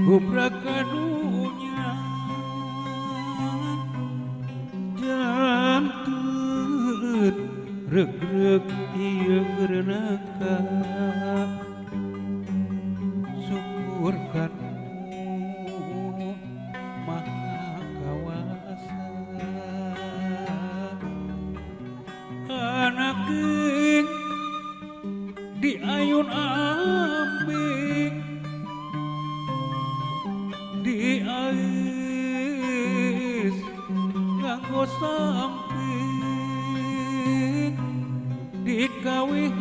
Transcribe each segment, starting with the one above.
gubrak kadunya jantut regreg ieu gerenaka syukur kanu maha kawasa anakeun di ayun ambing di ais nganggo samping di kawihan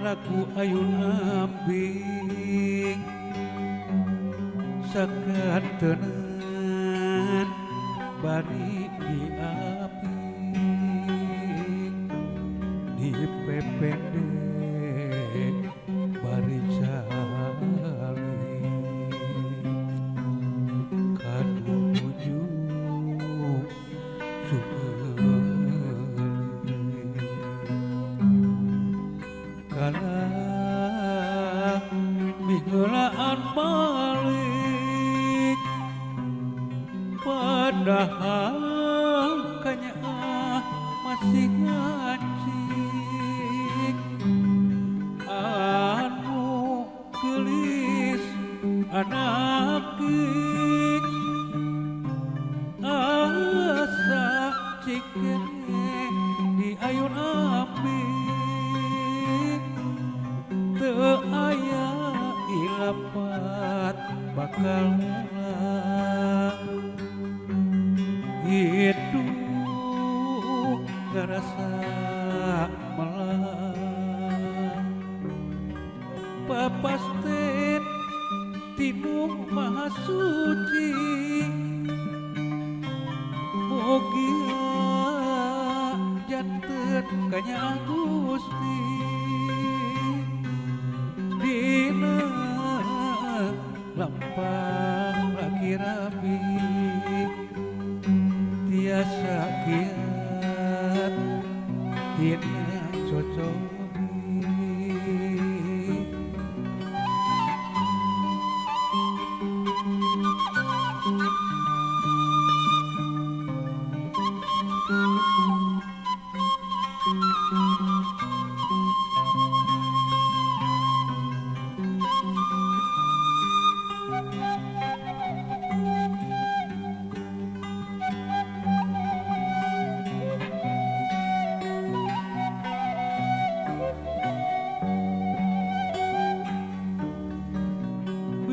lagu ayun ambing sakantenan bari di api di PPD bari cali kanuju sumeri kalah miheulaan balik padahal kanya masih ngacik anu gelis anakik asa cikene di ayun ambing teu aya ilapat bakal mulang hidup ngerasa melang papasten tinu maha suci mugia janten kanya Gusti dina lampah lagi rapi tiasa kiat tina cocoki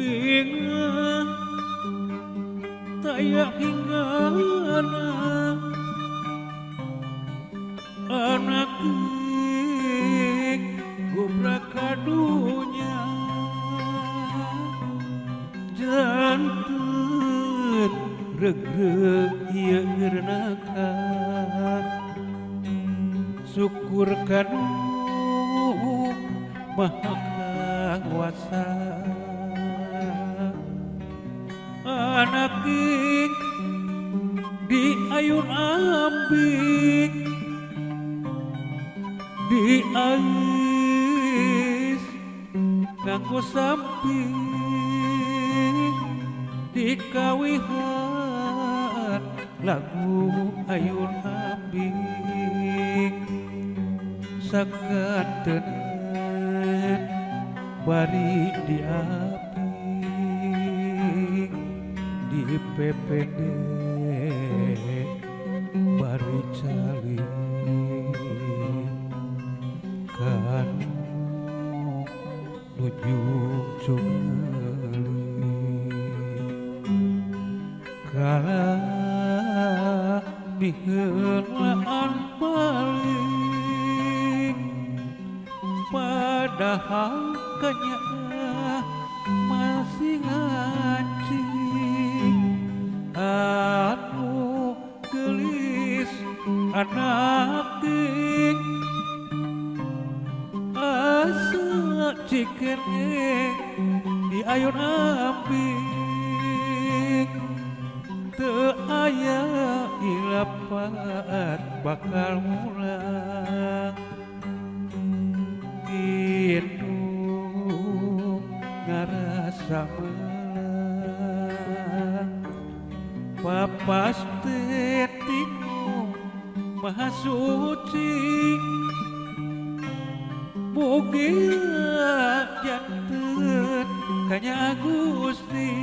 bingung taya hinggana anak gubrak kadunya jantut regreg ieu gerenaka syukur kanu maha kawasa anakik di ayun ambing di ais nganggo samping di kawihan lagu ayun ambing sakantenan bari di api di PPD bari cali kanu nuju sumeli kalah miheulaan balik padahal kanya masih ngacing anu gelis anakik asa cikene di ayun ambing teu aya ilapat bakal mulang hidup ngara Tino Maha Suci mugi janten kanya Gusti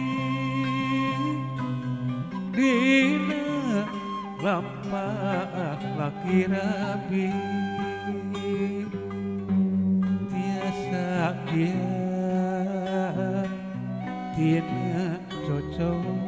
dina lampah laki rabi tiasa kieu tina cocok